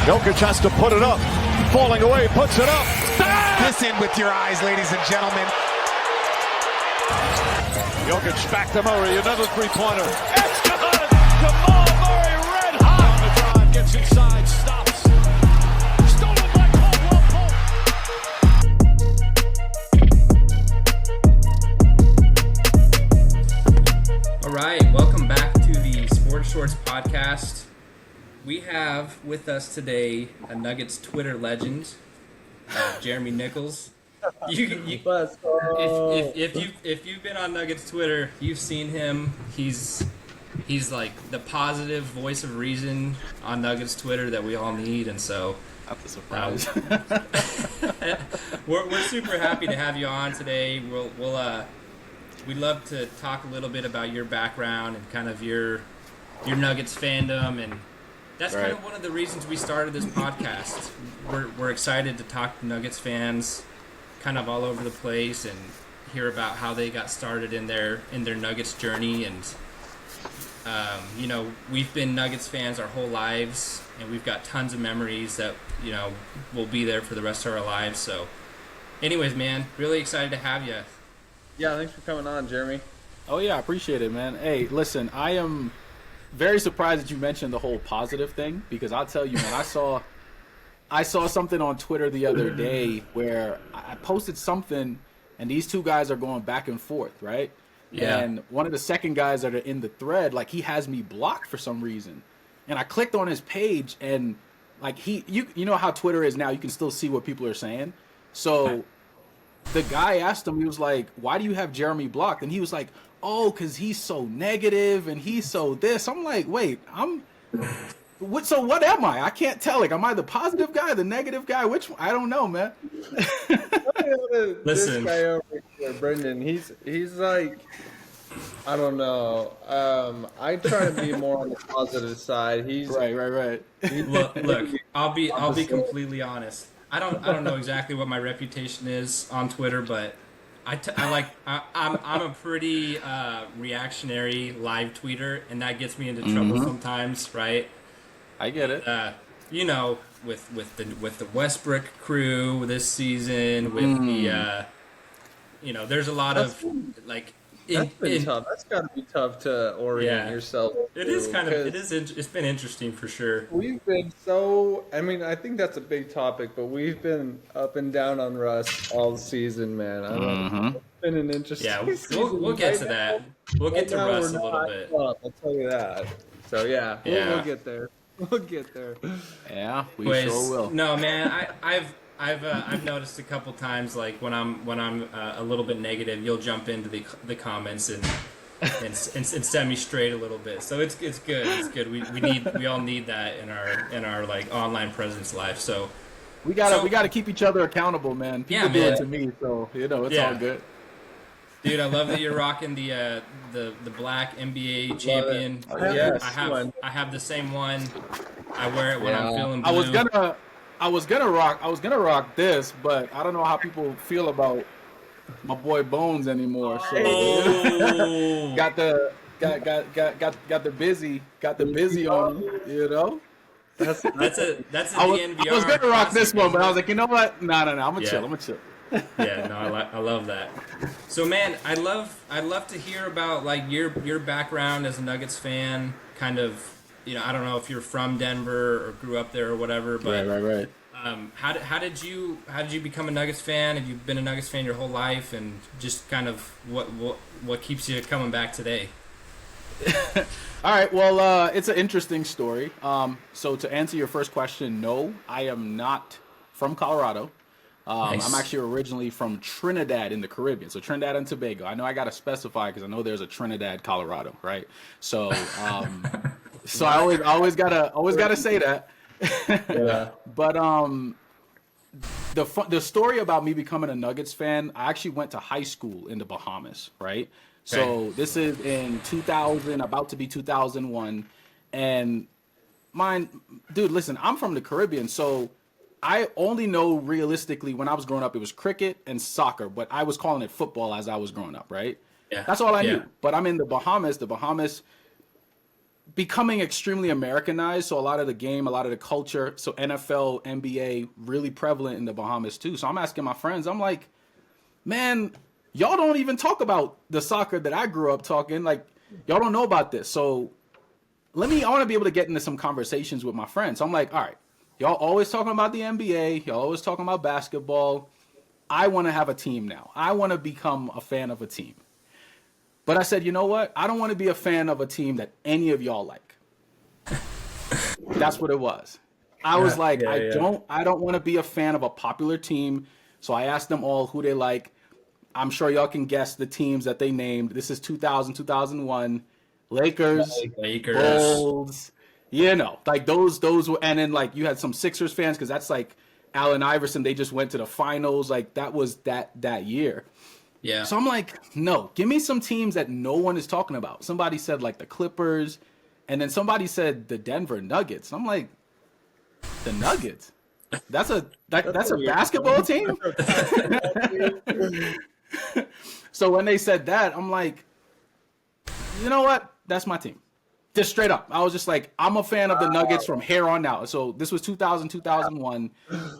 Jokic has to put it up. Falling away, puts it up. This in with your eyes, ladies and gentlemen. Jokic back to Murray, another three-pointer. It's good! Jamal Murray, red hot on the drive, gets inside, stops. Stolen by Caldwell Pope. All right, welcome back to the Sports Shorts podcast. We have with us today a Nuggets Twitter legend, Jeremy Nicolls. If you've been on Nuggets Twitter, you've seen him. He's like the positive voice of reason on Nuggets Twitter that we all need, and so that's a surprise. We're super happy to have you on today. We'd love to talk a little bit about your background and kind of your Nuggets fandom, and that's kind of one of the reasons we started this podcast. We're excited to talk to Nuggets fans kind of all over the place and hear about how they got started in their Nuggets journey. And we've been Nuggets fans our whole lives, and we've got tons of memories that will be there for the rest of our lives. So anyways, man, really excited to have you. Yeah, thanks for coming on, Jeremy. Oh yeah, I appreciate it, man. Hey, listen, I am very surprised that you mentioned the whole positive thing, because I'll tell you, man, I saw something on Twitter the other day where I posted something, and these two guys are going back and forth, right? Yeah. And one of the second guys that are in the thread, like, he has me blocked for some reason, and I clicked on his page, and like you know how Twitter is now, you can still see what people are saying. So the guy asked him, he was like, "Why do you have Jeremy blocked?" And he was like, "Oh, because he's so negative and he's so this." I'm like, wait, so what am I? I can't tell. Like, am I the positive guy, the negative guy? Which one? I don't know, man. Listen, this guy over here, Brendan, he's like, I don't know. I try to be more on the positive side. He's right. Look, I'll be completely honest. I don't know exactly what my reputation is on Twitter, but I'm a pretty reactionary live tweeter, and that gets me into trouble sometimes, right? I get it. With the Westbrook crew this season, with the there's a lot of like. That's been tough. That's got to be tough to orient yourself. It's been interesting for sure. We've been I think that's a big topic, but we've been up and down on Russ all season, man. It's been an interesting season. We'll get to that. We'll get to Russ a little bit. I'll tell you that. So we'll get there. We'll get there. Yeah, we sure will. No, man, I've noticed a couple times, like when I'm a little bit negative, you'll jump into the comments and set me straight a little bit. So it's good. It's good. We all need that in our like online presence life. So we gotta keep each other accountable, man. People do it to me, so it's all good. Dude, I love that you're rocking the black NBA champion. I have the same one. I wear it when I'm feeling blue. I was gonna rock this, but I don't know how people feel about my boy Bones anymore. So got the busy on him, That's a DNVR. I was gonna rock this one, but I was like, you know what? No, I'm gonna chill. Yeah, no, I love that. So, man, I'd love to hear about like your background as a Nuggets fan. Kind of, I don't know if you're from Denver or grew up there or whatever, but right. How did you become a Nuggets fan? Have you been a Nuggets fan your whole life, and just kind of what keeps you coming back today? All right, well, it's an interesting story. So to answer your first question, no, I am not from Colorado. Nice. I'm actually originally from Trinidad in the Caribbean, so Trinidad and Tobago. I know I gotta specify because I know there's a Trinidad, Colorado, right? So, so I always gotta say that. Yeah. But the story about me becoming a Nuggets fan, I actually went to high school in the Bahamas, right? So this is in 2000, about to be 2001, and dude, listen, I'm from the Caribbean, so I only know realistically when I was growing up, it was cricket and soccer, but I was calling it football as I was growing up, right? Yeah. That's all I knew. But I'm in the Bahamas. The Bahamas, becoming extremely Americanized. So a lot of the game, a lot of the culture, so NFL, NBA, really prevalent in the Bahamas too. So I'm asking my friends, I'm like, man, y'all don't even talk about the soccer that I grew up talking. Like, y'all don't know about this. So I want to be able to get into some conversations with my friends. So I'm like, all right, y'all always talking about the NBA. Y'all always talking about basketball. I want to have a team now. I want to become a fan of a team. But I said, you know what? I don't want to be a fan of a team that any of y'all like. That's what it was. I was like, I don't want to be a fan of a popular team. So I asked them all who they like. I'm sure y'all can guess the teams that they named. This is 2000, 2001. Lakers, Bulls, like those were, and then like you had some Sixers fans because that's like Allen Iverson. They just went to the finals. Like that was that year. Yeah. So I'm like, no, give me some teams that no one is talking about. Somebody said like the Clippers, and then somebody said the Denver Nuggets. I'm like, the Nuggets? That's a basketball team? So when they said that, I'm like, you know what? That's my team. Just straight up. I was just like, I'm a fan of the Nuggets from here on out. So this was 2000, 2001.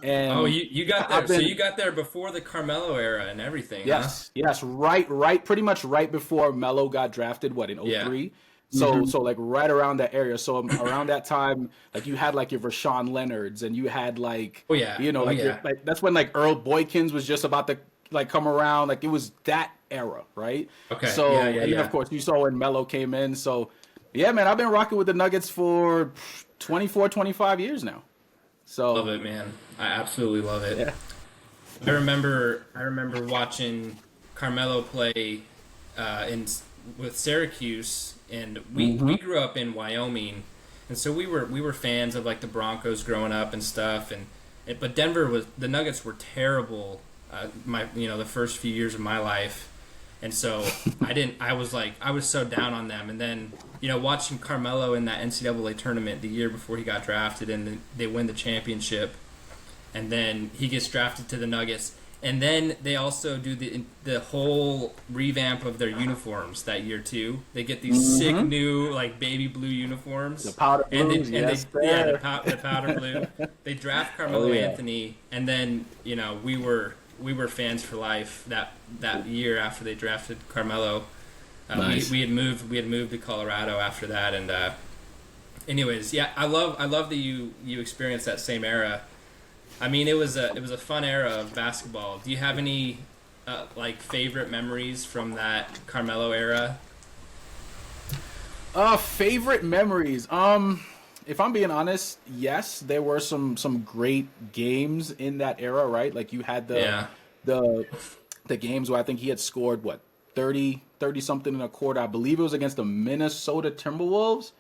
And you got there. So you got there before the Carmelo era and everything, yes, huh? Yes, right, pretty much right before Melo got drafted, in 03? Yeah. So like right around that area. So around that time, like you had like your Rashawn Leonards and you had like, like that's when like Earl Boykins was just about to like come around. Like it was that era, right? Okay. So and then of course you saw when Melo came in. So yeah, man, I've been rocking with the Nuggets for 24, 25 years now. So love it, man. I absolutely love it. Yeah. I remember watching Carmelo play with Syracuse, and we grew up in Wyoming, and so we were fans of like the Broncos growing up and stuff, but the Nuggets were terrible. The first few years of my life, and so I was so down on them, and then watching Carmelo in that NCAA tournament the year before he got drafted, and they win the championship, and then he gets drafted to the Nuggets, and then they also do the whole revamp of their uniforms that year too. They get these sick new like baby blue uniforms, the powder blue, the powder blue. They draft Carmelo Anthony, and then we were fans for life that year after they drafted Carmelo. Nice. We had moved to Colorado after that, and anyways, yeah, I love that you experienced that same era. I mean, it was a fun era of basketball. Do you have any like favorite memories from that Carmelo era? Favorite memories. If I'm being honest, yes, there were some great games in that era, right? Like you had the games where I think he had scored 30 something in a quarter. I believe it was against the Minnesota Timberwolves.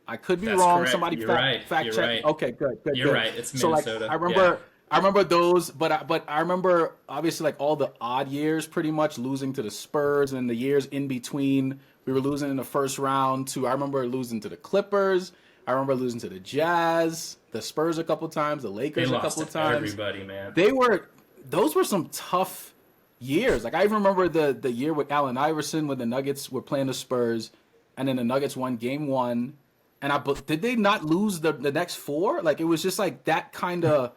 I could be wrong. Correct. Somebody fact check. Right. Okay, good. You're right. It's Minnesota. So like I remember those, but I remember obviously like all the odd years, pretty much losing to the Spurs, and the years in between we were losing in the first round to. I remember losing to the Clippers. I remember losing to the Jazz, the Spurs a couple times, the Lakers a couple times. Everybody, man. Those were some tough years. Like I even remember the year with Allen Iverson when the Nuggets were playing the Spurs, and then the Nuggets won Game 1. And did they not lose the next 4? Like it was just like that kind of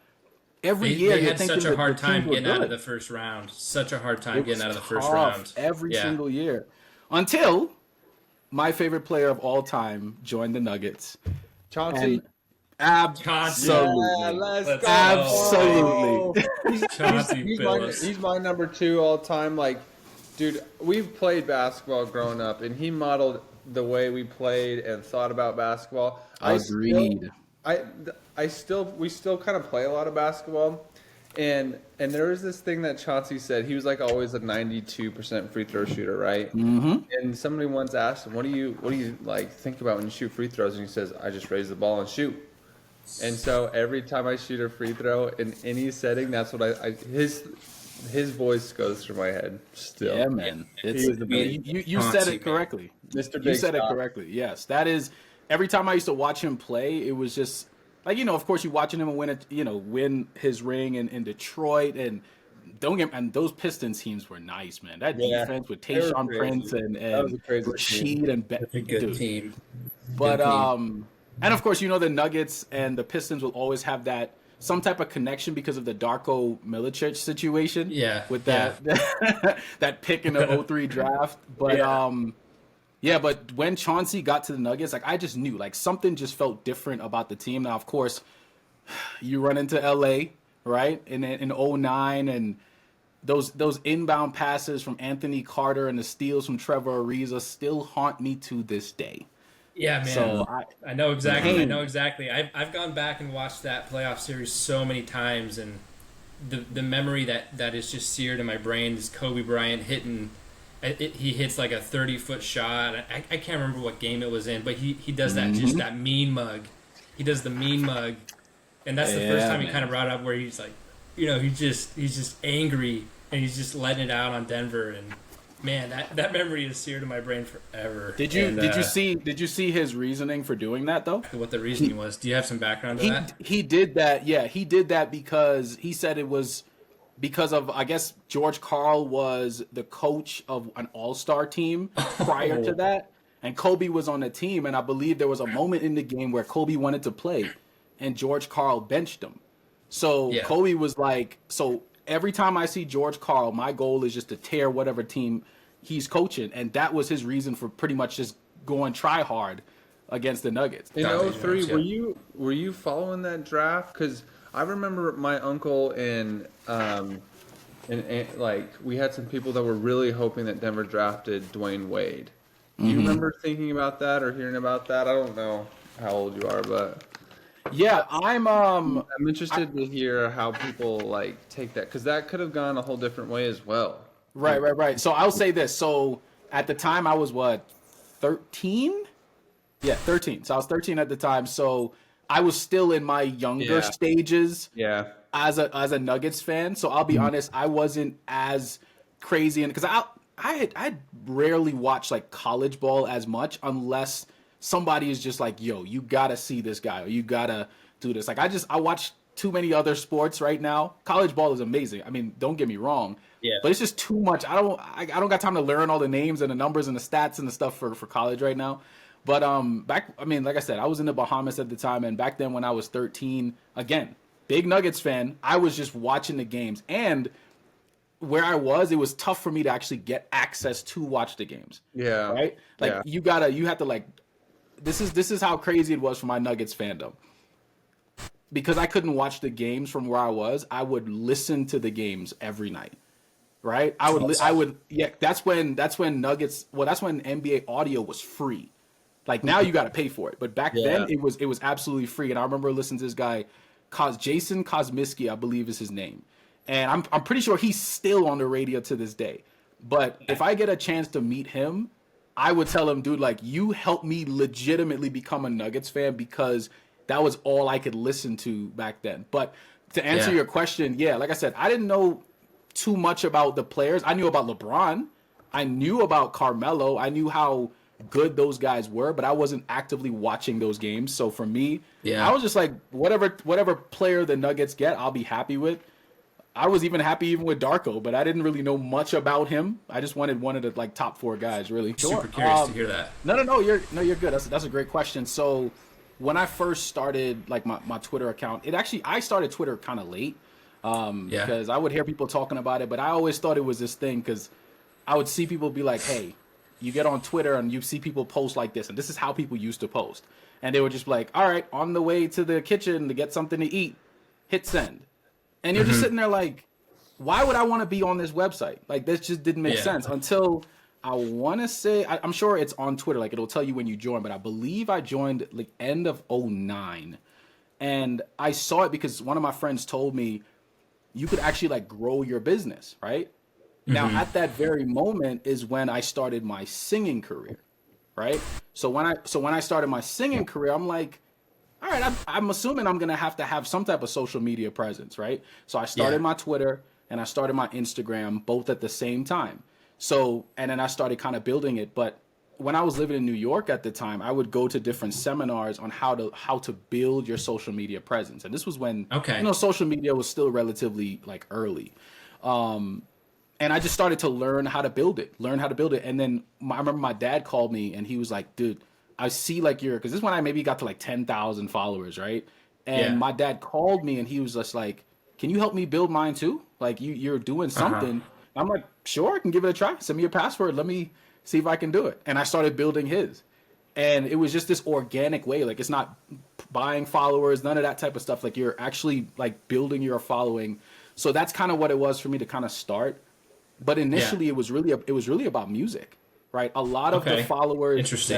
every year. They had such a hard time getting out of the first round. Such a hard time getting out of the first round every single year, until my favorite player of all time joined the Nuggets. Chauncey. Absolutely. Yeah, let's go. Absolutely. He's my number 2 all time. Like, dude, we've played basketball growing up, and he modeled the way we played and thought about basketball. Agreed. We still kind of play a lot of basketball, and there was this thing that Chauncey said. He was like always a 92% free throw shooter, right? Mm-hmm. And somebody once asked him, "What do you like think about when you shoot free throws?" And he says, "I just raise the ball and shoot." And so every time I shoot a free throw in any setting, that's what his voice goes through my head still. Yeah, man. You said it correctly. Mr. Big You said Stop. it correctly. Yes, that is. Every time I used to watch him play, it was just like of course, you watching him win his ring in Detroit, and those Pistons teams were nice, man. That defense with Tayshaun Prince and Rasheed and a good team. But Good team. and of course, you know, the Nuggets and the Pistons will always have that some type of connection because of the Darko Milicic situation. Yeah, With that that pick in the '03 draft. But yeah, but when Chauncey got to the Nuggets, like I just knew like something just felt different about the team. Now, of course, you run into LA, right? In '09 and those inbound passes from Anthony Carter and the steals from Trevor Ariza still haunt me to this day. Yeah, man. So I know exactly. Hey. I know exactly. I've gone back and watched that playoff series so many times, and the memory that is just seared in my brain is Kobe Bryant hitting. He hits like a 30-foot shot. I can't remember what game it was in, but he does that just that mean mug. He does the mean mug, and that's the first time he kind of brought up where he's like, you know, he's just angry and he's just letting it out on Denver, and man, that memory is seared in my brain forever. Did you see his reasoning for doing that though? What the reasoning was? Do you have some background to that? He did that. Yeah, he did that because he said it was because of, I guess, George Karl was the coach of an all-star team prior to that, and Kobe was on the team, and I believe there was a moment in the game where Kobe wanted to play, and George Karl benched him. So Kobe was like, so every time I see George Karl, my goal is just to tear whatever team he's coaching, and that was his reason for pretty much just going try hard against the Nuggets. In '03, were you following that draft? Because I remember my uncle and like we had some people that were really hoping that Denver drafted Dwayne Wade. Do you remember thinking about that or hearing about that? I don't know how old you are, but yeah, I'm interested to hear how people like take that, because that could have gone a whole different way as well. Right. So I'll say this. So at the time I was 13? Yeah, 13. So I was 13 at the time. So I was still in my younger stages. Yeah. As a Nuggets fan. So I'll be honest, I wasn't as crazy, and because I rarely watch like college ball as much unless somebody is just like, yo, you gotta see this guy or you gotta do this. Like I watch too many other sports right now. College ball is amazing. I mean, don't get me wrong. Yeah. But it's just too much. I don't got time to learn all the names and the numbers and the stats and the stuff for college right now. But like I said, I was in the Bahamas at the time, and back then when I was 13, again, big Nuggets fan, I was just watching the games. And where I was, it was tough for me to actually get access to watch the games. Yeah. Right? Like you have to like, this is how crazy it was for my Nuggets fandom. Because I couldn't watch the games from where I was, I would listen to the games every night. Right? That's when Nuggets, that's when NBA audio was free. Like now you got to pay for it, but back then it was absolutely free. And I remember listening to this guy, Jason Kosmiski, I believe is his name, and I'm pretty sure he's still on the radio to this day. But if I get a chance to meet him, I would tell him, dude, like you helped me legitimately become a Nuggets fan because that was all I could listen to back then. But to answer your question, like I said, I didn't know too much about the players. I knew about LeBron, I knew about Carmelo, I knew how good those guys were, but I wasn't actively watching those games. So for me, I was just like, whatever player the Nuggets get, I'll be happy with. I was even happy with Darko, but I didn't really know much about him. I just wanted one of the like top 4 guys, really. Super curious to hear that. No, you're good. That's a great question. So when I first started like my Twitter account, I started Twitter kind of late. Because I would hear people talking about it, but I always thought it was this thing because I would see people be like, hey, you get on Twitter and you see people post like this, and this is how people used to post. And they would just be like, all right, on the way to the kitchen to get something to eat, hit send. And you're just sitting there like, why would I want to be on this website? Like, this just didn't make sense until I want to say, I'm sure it's on Twitter. Like, it'll tell you when you join, but I believe I joined like end of '09. And I saw it because one of my friends told me you could actually like grow your business, right? Now, at that very moment is when I started my singing career, right? So when I started my singing career, I'm like, all right, I'm assuming I'm going to have some type of social media presence, right? So I started my Twitter and I started my Instagram both at the same time. So, and then I started kind of building it. But when I was living in New York at the time, I would go to different seminars on how to build your social media presence. And this was when, social media was still relatively like early. And I just started to learn how to build it. And then I remember my dad called me and he was like, dude, I see like because this is when I maybe got to like 10,000 followers, right? And my dad called me and he was just like, can you help me build mine too? Like you're doing something. I'm like, sure, I can give it a try. Send me your password. Let me see if I can do it. And I started building his. And it was just this organic way. Like it's not buying followers, none of that type of stuff. Like you're actually like building your following. So that's kind of what it was for me to kind of start. But initially it was really about music, right? A lot of the followers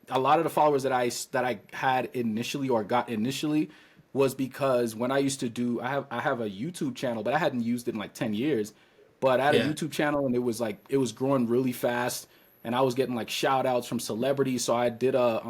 a lot of the followers that I had initially or got initially was because when I used to do I have a YouTube channel, but I hadn't used it in like 10 years. But I had a YouTube channel and it was growing really fast and I was getting like shout outs from celebrities. So I did a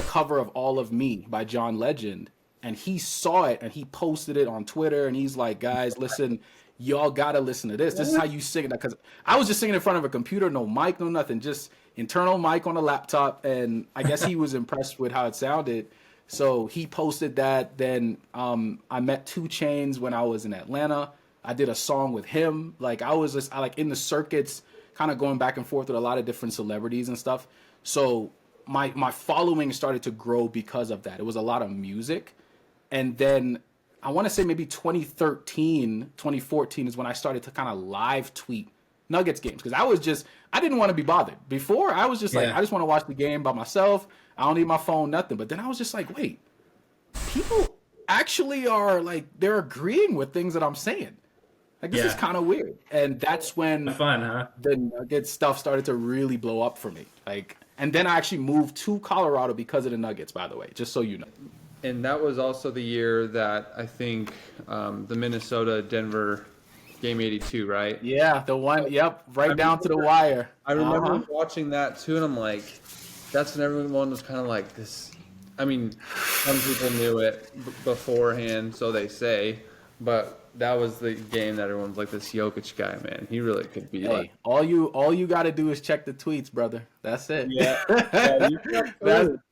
cover of All of Me by John Legend, and he saw it and he posted it on Twitter and he's like, guys, listen, y'all gotta listen to this. This is how you sing it. Because I was just singing in front of a computer, no mic, no nothing, just internal mic on a laptop. And I guess he was impressed with how it sounded. So he posted that. Then I met 2 Chainz when I was in Atlanta. I did a song with him. Like I like in the circuits, kind of going back and forth with a lot of different celebrities and stuff. So my following started to grow because of that. It was a lot of music. And then I want to say maybe 2013, 2014 is when I started to kind of live tweet Nuggets games. Because I didn't want to be bothered. Before, I was just like, I just want to watch the game by myself. I don't need my phone, nothing. But then I was just like, wait, people actually are like, they're agreeing with things that I'm saying. Like, this is kind of weird. And that's when the Nuggets stuff started to really blow up for me. Like, and then I actually moved to Colorado because of the Nuggets, by the way, just so you know. And that was also the year that I think the Minnesota-Denver game 82, right? Yeah, the one, right down to the wire. I remember watching that too, and I'm like, that's when everyone was kind of like this. I mean, some people knew it beforehand, so they say, but that was the game that everyone's like, this Jokic guy, man, he really could be. Hey, all you got to do is check the tweets, brother. That's it. Yeah,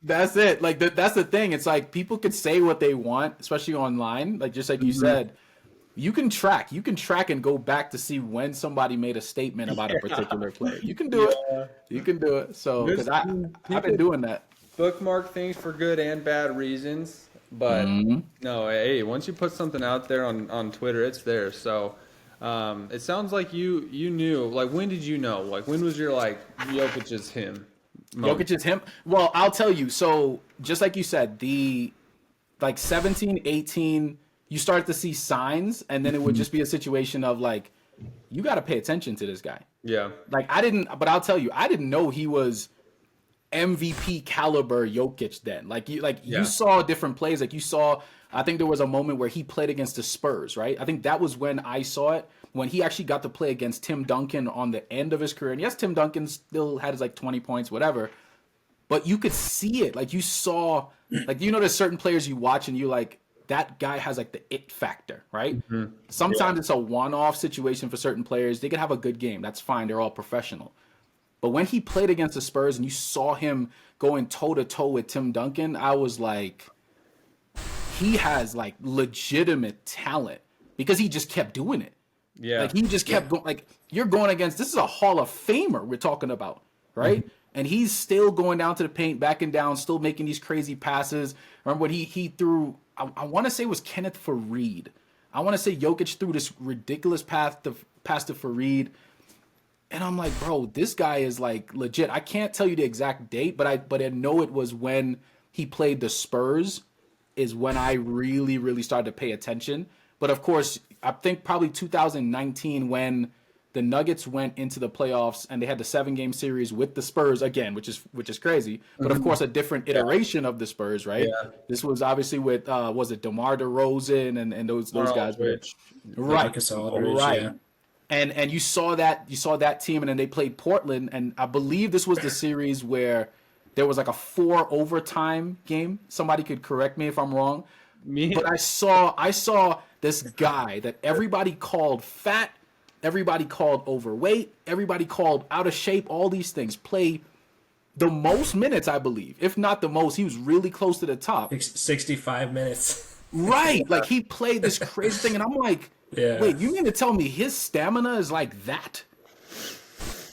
that's it. Like that's the thing. It's like people could say what they want, especially online. Like just like you said, you can track and go back to see when somebody made a statement about a particular player. You can do it. You can do it. So because I've been doing that. Bookmark things for good and bad reasons. But no, hey, once you put something out there on Twitter, it's there. So it sounds like you knew. Like, when did you know? Like, when was your like Jokic is him moment? Jokic is him. Well, I'll tell you. So just like you said, the like 17, 18, you start to see signs, and then it would just be a situation of like, you got to pay attention to this guy. Yeah. Like but I'll tell you, I didn't know he was MVP caliber Jokic then. You saw different plays. Like you saw, I think there was a moment where he played against the Spurs, right? I think that was when I saw it, when he actually got to play against Tim Duncan on the end of his career. And yes, Tim Duncan still had his like 20 points, whatever. But you could see it. Like you saw, like, you know, there's certain players you watch and you like, that guy has like the it factor, right? Sometimes it's a one-off situation for certain players. They could have a good game. That's fine. They're all professional. But when he played against the Spurs and you saw him going toe-to-toe with Tim Duncan, I was like, he has like legitimate talent because he just kept doing it. Yeah. Like he just kept going. Like you're going against, this is a Hall of Famer we're talking about, right? And he's still going down to the paint, backing down, still making these crazy passes. Remember when he threw, I want to say it was Kenneth Faried. I want to say Jokic threw this ridiculous pass to Faried. And I'm like, bro, this guy is like legit. I can't tell you the exact date, but I know it was when he played the Spurs is when I really, really started to pay attention. But of course, I think probably 2019 when the Nuggets went into the playoffs and they had the 7-game series with the Spurs again, which is crazy. But of course, a different iteration of the Spurs, right? Yeah. This was obviously with was it DeMar DeRozan and those guys, right? Right. Yeah. And you saw that team, and then they played Portland, and I believe this was the series where there was like a 4 overtime game. Somebody could correct me if I'm wrong. But I saw this guy that everybody called fat, everybody called overweight, everybody called out of shape, all these things, play the most minutes, I believe. If not the most, he was really close to the top. 65 minutes. Right. Like he played this crazy thing, and I'm like, wait, you mean to tell me his stamina is like that?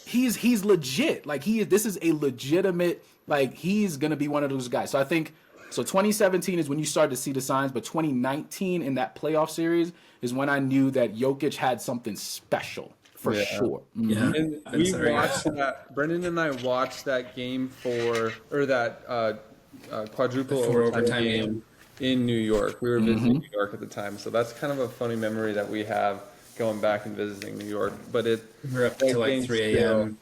He's legit. Like this is a legitimate Like, he's going to be one of those guys. So I think, so 2017 is when you started to see the signs, but 2019 in that playoff series is when I knew that Jokic had something special for sure. Yeah. And I'm we sorry, watched guys. that. Brendan and I watched that game or that quadruple The 4 overtime overtime game game. in New York. We were visiting New York at the time, so that's kind of a funny memory that we have going back and visiting New York. But We're up that to like game 3 still- a.m.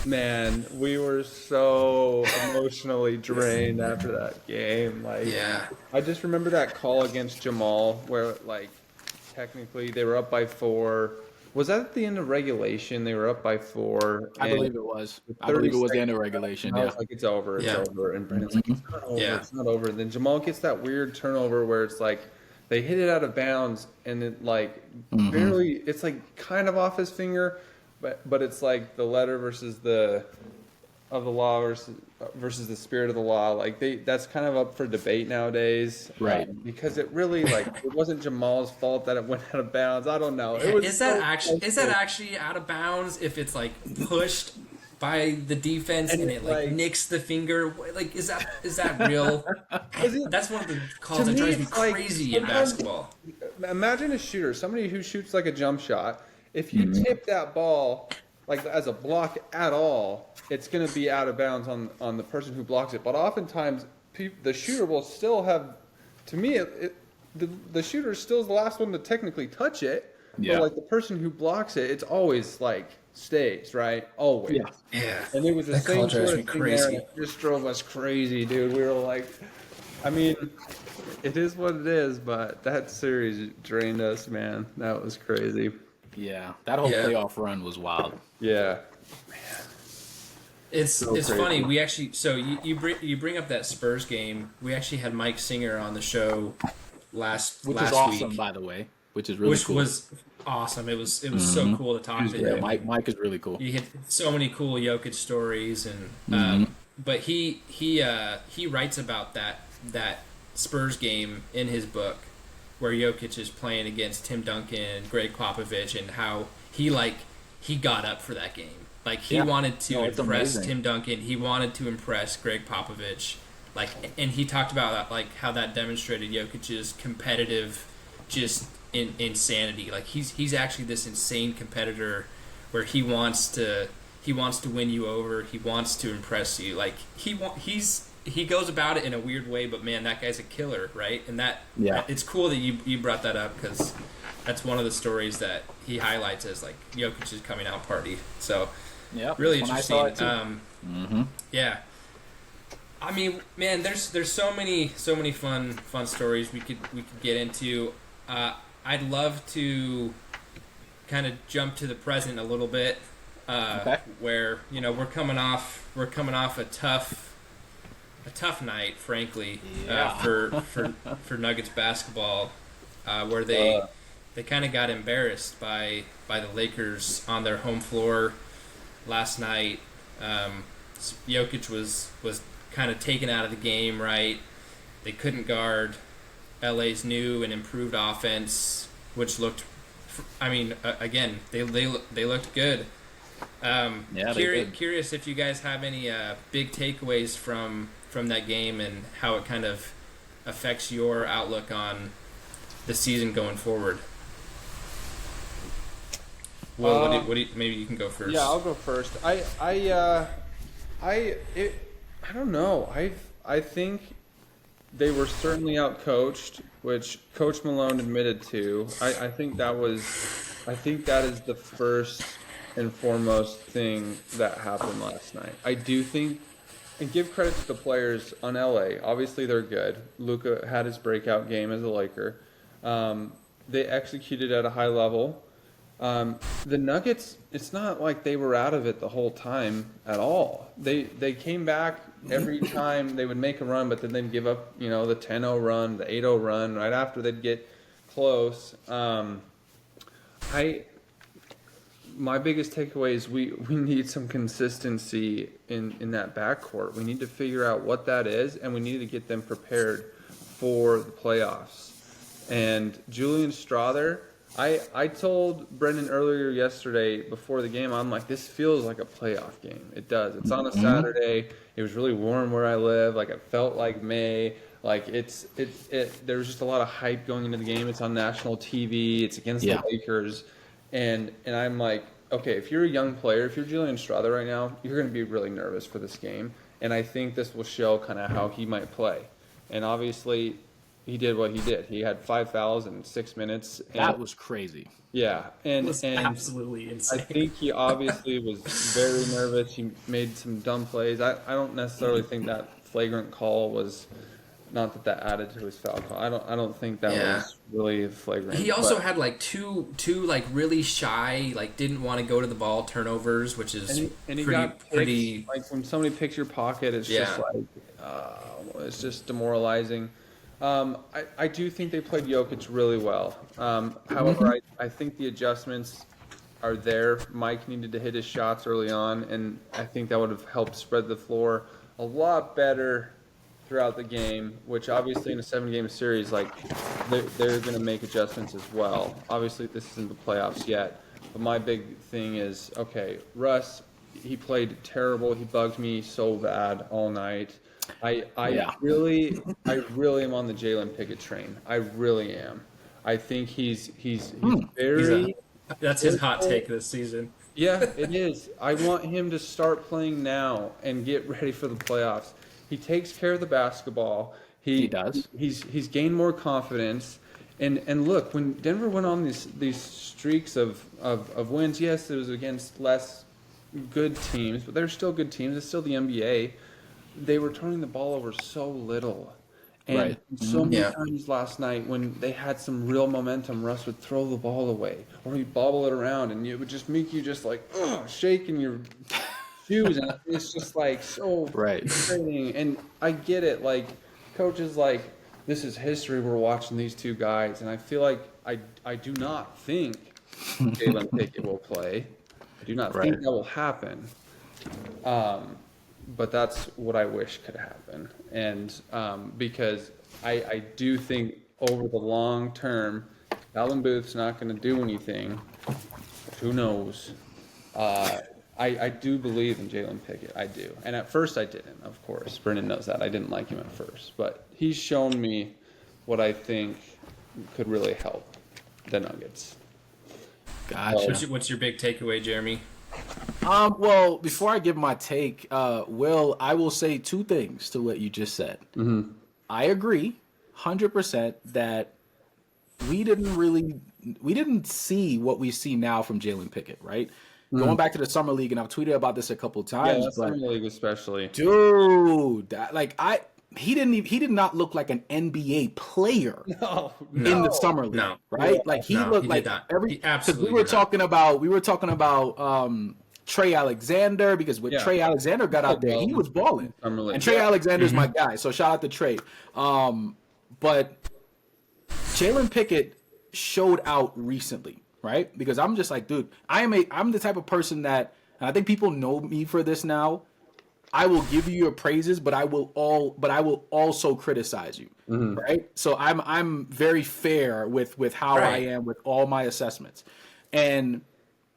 Man, we were so emotionally drained after that game. Like, Yeah. I just remember that call against Jamal where, like, technically they were up by 4. Was that at the end of regulation? They were up by 4. I and believe it was. with I believe it 30 was the end of seconds regulation. I Yeah. was like, it's over, it's Yeah. over. And Brandon's like, it's not over, Yeah. it's not over. And then Jamal gets that weird turnover where it's like they hit it out of bounds and it like barely, it's like kind of off his finger, but it's like the letter versus the of the law versus the spirit of the law. Like that's kind of up for debate nowadays, Right. because it really like it wasn't Jamal's fault that it went out of bounds. I don't know. It was Is that so actually out of bounds if it's like pushed by the defense and it like nicks the finger? Like is that real? That's one of the calls To that me, drives me it's like, crazy in sometimes- basketball. Imagine a shooter, somebody who shoots like a jump shot. If you tip that ball like as a block at all, it's going to be out of bounds on the person who blocks it. But oftentimes, the shooter will still have. To me, the shooter still is the last one to technically touch it. Yeah. But like the person who blocks it, it's always like stays, right? Always. Yeah. Yeah. And it was the That call same drives sort me of thing there. crazy. And it just drove us crazy, dude. We were like, I mean, it is what it is, but that series drained us, man. That was crazy. Yeah. That whole Yeah. playoff run was wild. Yeah. It's crazy. funny. We actually you bring up that Spurs game. We actually had Mike Singer on the show last Which last is awesome, week, by the way. Which is really which cool. was awesome. It was so cool to talk to Yeah, him. Mike is really cool. You get so many cool Jokic stories, and but he writes about that Spurs game in his book, where Jokic is playing against Tim Duncan, Greg Popovich, and how he got up for that game. Like he Yeah. wanted to No, it's impress amazing. Tim Duncan. He wanted to impress Greg Popovich. Like, and he talked about like how that demonstrated Jokic's competitive, just insanity. Like he's actually this insane competitor, where he wants to win you over. He wants to impress you. Like he goes about it in a weird way, but man, that guy's a killer, right? And it's cool that you brought that up, because that's one of the stories that he highlights as like Jokic's coming out party. So Yeah. really When I interesting. saw it too. Yeah. I mean, man, there's so many fun stories we could get into. I'd love to kind of jump to the present a little bit, Okay. where we're coming off a tough night, frankly, Yeah. for Nuggets basketball, where they kind of got embarrassed by the Lakers on their home floor last night. Jokic was kind of taken out of the game, right? They couldn't guard LA's new and improved offense, which looked, I mean, again, they looked good. Yeah, they did. Curious if you guys have any big takeaways from that game and how it kind of affects your outlook on the season going forward. Well, what do you, maybe you can go first. Yeah, I'll go first. I don't know. I think they were certainly outcoached, which Coach Malone admitted to. I think that is the first and foremost thing that happened last night. I do think, and give credit to the players on LA. Obviously, they're good. Luka had his breakout game as a Laker. They executed at a high level. The Nuggets, it's not like they were out of it the whole time at all. They came back every time they would make a run, but then they'd give up, the 10-0 run, the 8-0 run. Right after they'd get close. My biggest takeaway is we need some consistency in that backcourt. We need to figure out what that is, and we need to get them prepared for the playoffs. And Julian Strother, I told Brendan earlier yesterday before the game, I'm like, this feels like a playoff game. It does. It's on a Saturday. It was really warm where I live. Like, it felt like May. Like, there was just a lot of hype going into the game. It's on national TV. It's against the Lakers. And I'm like, okay, if you're a young player, if you're Julian Strother right now, you're going to be really nervous for this game. And I think this will show kind of how he might play. And obviously, he did what he did. He had 5 fouls in 6 minutes. And, That was crazy. yeah, and Absolutely insane. I think he obviously was very nervous. He made some dumb plays. I don't necessarily think that flagrant call was, not that added to his foul call. I don't think that was really flagrant. He also had like two like really shy, like didn't want to go to the ball turnovers, which is and he pretty got picks, pretty. like when somebody picks your pocket, it's just like it's just demoralizing. I do think they played Jokic really well. However, I think the adjustments are there. Mike needed to hit his shots early on, and I think that would have helped spread the floor a lot better throughout the game, which obviously in a 7-game series, like they're going to make adjustments as well. Obviously, this isn't the playoffs yet, but my big thing is, okay, Russ, he played terrible. He bugged me so bad all night. I really am on the Jalen Pickett train. I really am. I think he's very. That's his hot take this season. Yeah, it is. I want him to start playing now and get ready for the playoffs. He takes care of the basketball. He does. He's gained more confidence. And look, when Denver went on these streaks of wins, yes, it was against less good teams, but they're still good teams. It's still the NBA. They were turning the ball over so little. And so many times last night when they had some real momentum, Russ would throw the ball away or he'd bobble it around, and it would just make you just like shaking your shoes. And it's just like so frustrating. And I get it. Like, coaches like, this is history. We're watching these two guys. And I feel like I do not think Jalen Pickett will play. I do not think that will happen. But that's what I wish could happen. And because I do think over the long term, Allen Booth's not going to do anything. Who knows? I do believe in Jalen Pickett. I do. And at first I didn't, of course. Brendan knows that. I didn't like him at first. But he's shown me what I think could really help the Nuggets. Gotcha. What's your big takeaway, Jeremy? Well, before I give my take, Will, I will say two things to what you just said. Mm-hmm. I agree 100% that we didn't see what we see now from Jalen Pickett, right? Mm-hmm. Going back to the summer league, and I've tweeted about this a couple of times. Yeah, summer league especially. Dude, he did not look like an NBA player in the summer league, right? Like he looked like because we were talking about Trey Alexander, because when Trey Alexander got out there, he was balling, and Trey Alexander's my guy, so shout out to Trey. But Jalen Pickett showed out recently, right? Because I'm just like, dude, I'm the type of person that, and I think people know me for this now, I will give you your praises, but I will also criticize you, right? So I'm very fair with how I am with all my assessments. And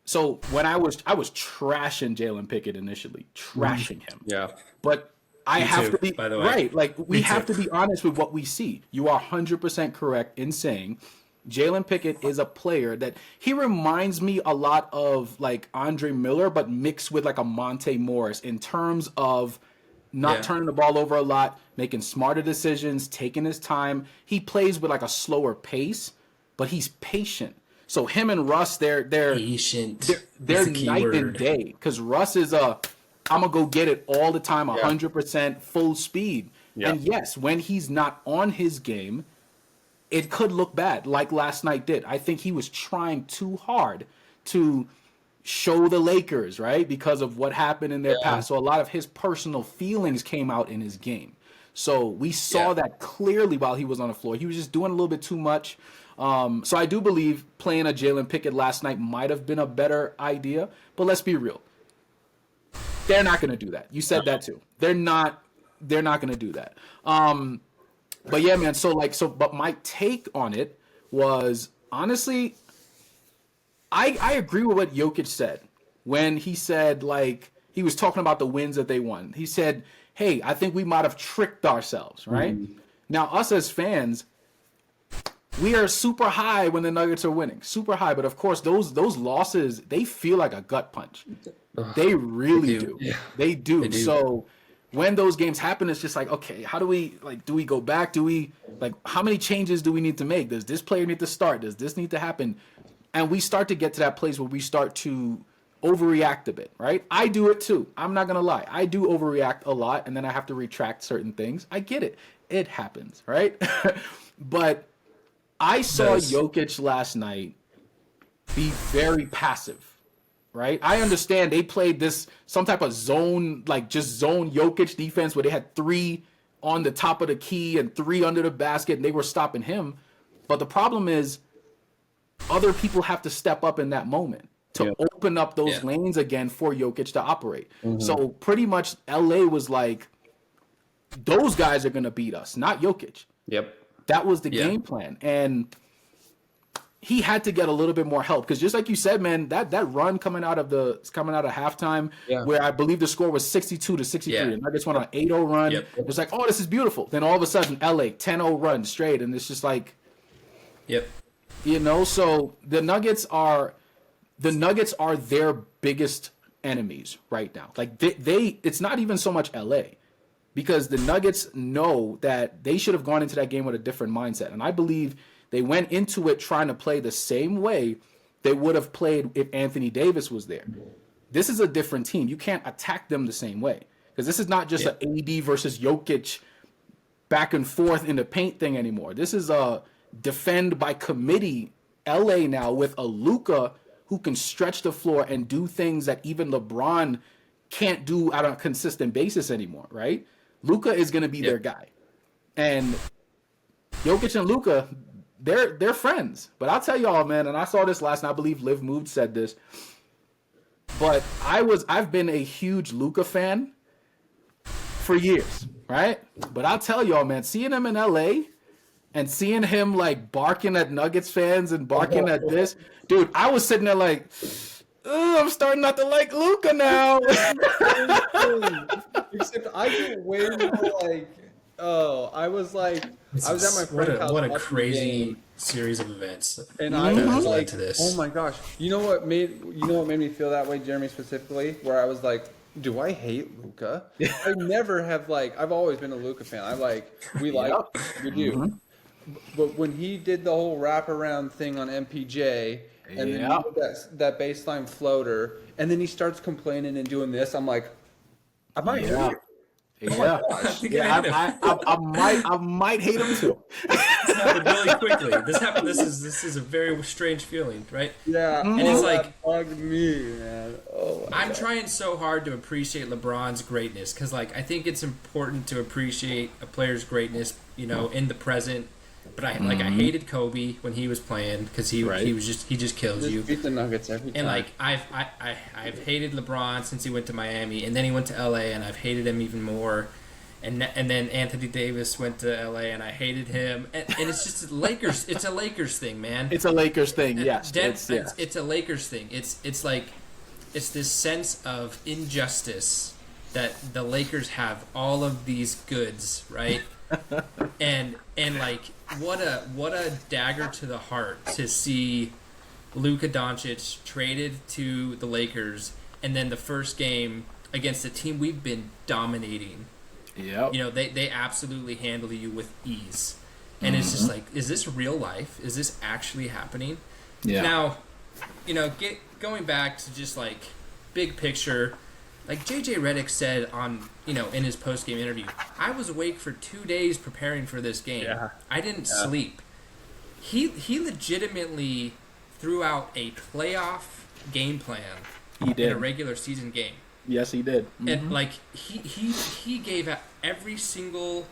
so when I was trashing Jalen Pickett initially, trashing him. Yeah. But I have to be by the way. Right. Like we have to be honest with what we see. You are 100% correct in saying Jalen Pickett is a player that he reminds me a lot of like Andre Miller, but mixed with like a Monte Morris in terms of not turning the ball over a lot, making smarter decisions, taking his time. He plays with like a slower pace, but he's patient. So him and Russ, they're patient. They're night and day, because Russ is I'm gonna go get it all the time, 100% full speed. Yeah. And yes, when he's not on his game, it could look bad, like last night did. I think he was trying too hard to show the Lakers, right, because of what happened in their past. So a lot of his personal feelings came out in his game. So we saw that clearly while he was on the floor. He was just doing a little bit too much. So I do believe playing a Jalen Pickett last night might have been a better idea. But let's be real. They're not going to do that. You said that too. They're not going to do that. But yeah, man. But my take on it was, honestly, I agree with what Jokic said when he said, like, he was talking about the wins that they won. He said, hey, I think we might have tricked ourselves, right? Now, us as fans, we are super high when the Nuggets are winning, super high. But of course, those losses, they feel like a gut punch. They really do. Yeah. They do. They do. So when those games happen, it's just like, okay, how do we, like, do we go back? Do we, like, how many changes do we need to make? Does this player need to start? Does this need to happen? And we start to get to that place where we start to overreact a bit, right? I do it too. I'm not going to lie. I do overreact a lot, and then I have to retract certain things. I get it. It happens, right? But I saw Jokic last night be very passive, right? I understand they played some type of zone, like just zone Jokic defense where they had 3 on the top of the key and 3 under the basket, and they were stopping him. But the problem is other people have to step up in that moment to open up those lanes again for Jokic to operate. So pretty much LA was like, those guys are going to beat us, not Jokic. Yep. That was the game plan. And he had to get a little bit more help because just like you said, man, that run coming out of halftime where I believe the score was 62-63. The Nuggets went on an 8-0 run. It was like, oh, this is beautiful. Then all of a sudden, LA 10-0 run straight, and it's just like, you know. So the Nuggets are their biggest enemies right now. Like they it's not even so much LA. Because the Nuggets know that they should have gone into that game with a different mindset. And I believe they went into it trying to play the same way they would have played if Anthony Davis was there. This is a different team. You can't attack them the same way. Because this is not just an AD versus Jokic back and forth in the paint thing anymore. This is a defend by committee LA now with a Luka who can stretch the floor and do things that even LeBron can't do on a consistent basis anymore, right? Luka is going to be their guy. And Jokic and Luka, they're friends. But I'll tell y'all, man, and I saw this last night, I believe Liv Moved said this, but I've been a huge Luka fan for years, right? But I'll tell y'all, man, seeing him in LA and seeing him like barking at Nuggets fans and barking at this, dude, I was sitting there like, I'm starting not to like Luka now. Except I get way more like, I was at my friend's house. What a crazy series of events. And I was like, to this. oh my gosh. You know what made me feel that way, Jeremy, specifically? Where I was like, do I hate Luka? I never have I've always been a Luka fan. We do. But when he did the whole wraparound thing on MPJ, and then he did that baseline floater, and then he starts complaining and doing this, I'm like, I might hate him. I might hate him too. This happened really quickly. This is a very strange feeling, right? Yeah. And it's like, bugged me, man. Oh, I'm trying so hard to appreciate LeBron's greatness because, I think it's important to appreciate a player's greatness, in the present. But I hated Kobe when he was playing because he just kills you. Beat the Nuggets every time. And I've hated LeBron since he went to Miami, and then he went to LA, and I've hated him even more. And then Anthony Davis went to LA, and I hated him. And it's just Lakers. It's a Lakers thing, man. It's a Lakers thing. Yes, it's a Lakers thing. It's this sense of injustice that the Lakers have all of these goods, right? and what a dagger to the heart to see Luka Doncic traded to the Lakers, and then the first game against a team we've been dominating. Yeah, they absolutely handle you with ease, and it's just like, is this real life? Is this actually happening? Yeah. Now, going back to just big picture. Like JJ Redick said on, in his post-game interview, I was awake for 2 days preparing for this game. Yeah. I didn't sleep. He legitimately threw out a playoff game plan in a regular season game. Yes, he did. And he gave out every single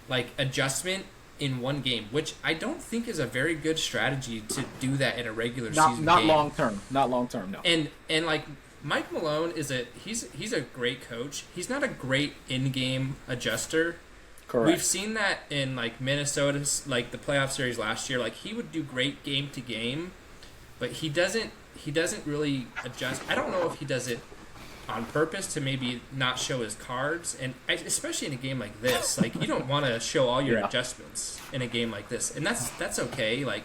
adjustment in one game, which I don't think is a very good strategy to do that in a regular season game. Not long term. Not long term, no. And Mike Malone he's a great coach. He's not a great in-game adjuster. Correct. We've seen that in Minnesota's the playoff series last year. He would do great game to game, but he doesn't he doesn't really adjust. I don't know if he does it on purpose to maybe not show his cards, and especially in a game like this, like you don't want to show all your adjustments in a game like this, and that's okay. Like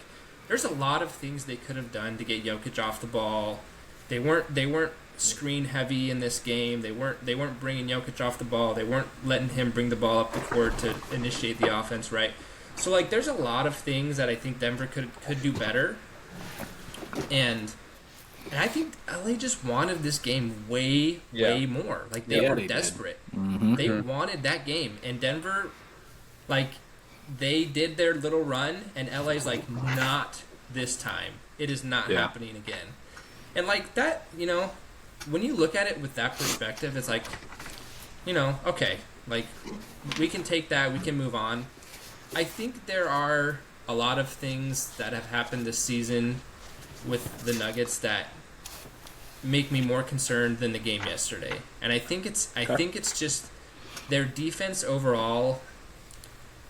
there's a lot of things they could have done to get Jokic off the ball. They weren't screen heavy in this game. They weren't bringing Jokic off the ball. They weren't letting him bring the ball up the court to initiate the offense, right? So like there's a lot of things that I think Denver could do better, and I think LA just wanted this game way more. Like they were desperate. They wanted that game, and Denver, like they did their little run, and LA's like, not this time. It is not happening again. And like that, you know, when you look at it with that perspective, it's like, you know, okay, like we can take that, we can move on. I think there are a lot of things that have happened this season with the Nuggets that make me more concerned than the game yesterday. And I think it's just their defense overall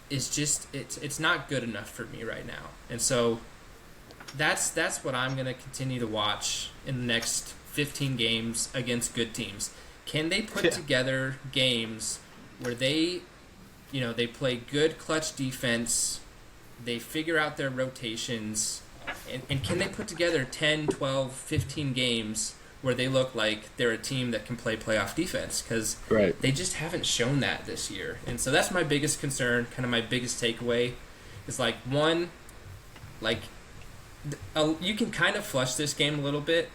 is just it's not good enough for me right now. And so that's what I'm going to continue to watch in the next 15 games against good teams. Can they put together games where they, you know, they play good clutch defense, they figure out their rotations, and can they put together 10, 12, 15 games where they look like they're a team that can play playoff defense? Because they just haven't shown that this year. And so that's my biggest concern, kind of my biggest takeaway, is like, one, like you can kind of flush this game a little bit,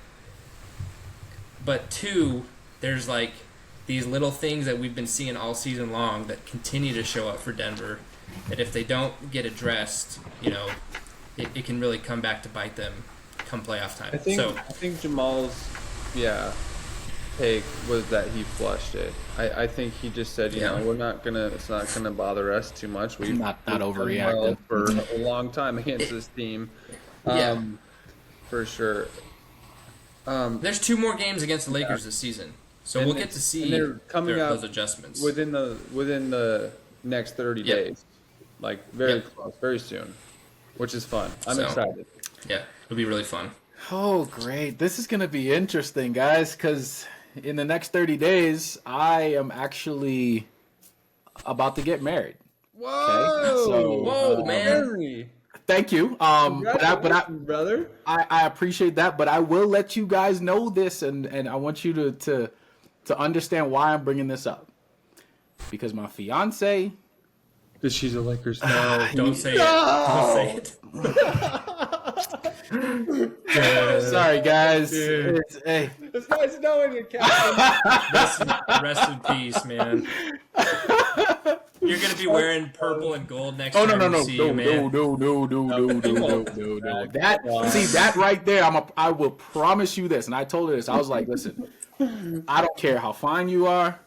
but two, there's like these little things that we've been seeing all season long that continue to show up for Denver, that if they don't get addressed, you know, it can really come back to bite them come playoff time. I think Jamal's take was that he flushed it. I think he just said, you know, it's not gonna bother us too much. We've not overreacting for a long time against this team. For sure. There's 2 more games against the Lakers this season, so we'll get to see those adjustments within the next 30 days, like very close, very soon, which is fun. I'm excited. Yeah, it'll be really fun. Oh, great! This is gonna be interesting, guys, because in the next 30 days, I am actually about to get married. Whoa! Okay? So, whoa, man! Thank you. Brother. I appreciate that, but I will let you guys know this, and I want you to understand why I'm bringing this up. Because my fiance, Because she's a Lakers fan. Don't say it. Don't say it. Sorry, guys. It's nice knowing you, Captain. Rest in peace, man. You're gonna be wearing purple and gold next time we see you, man. No. That right there, I will promise you this, and I told her this. I was like, listen, I don't care how fine you are.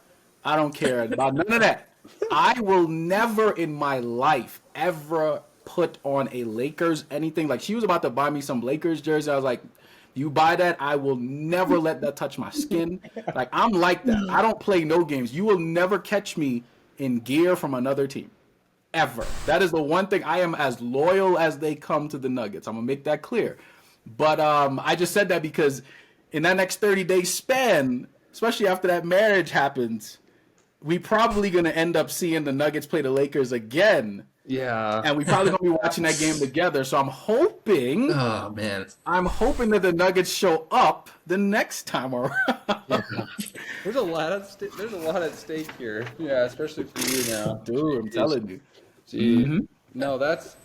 I don't care about none of that. I will never in my life ever put on a Lakers anything. Like, she was about to buy me some Lakers jersey. I was like, you buy that, I will never let that touch my skin. Like, I'm like that. I don't play no games. You will never catch me in gear from another team. Ever. That is the one thing. I am as loyal as they come to the Nuggets. I'm going to make that clear. But I just said that because in that next 30-day span, especially after that marriage happens, we probably going to end up seeing the Nuggets play the Lakers again. Yeah. And we probably going to be watching that game together. So I'm hoping that the Nuggets show up the next time around. There's a lot at stake here. Yeah, especially for you now. Dude, I'm telling you. Gee. Mm-hmm. No, that's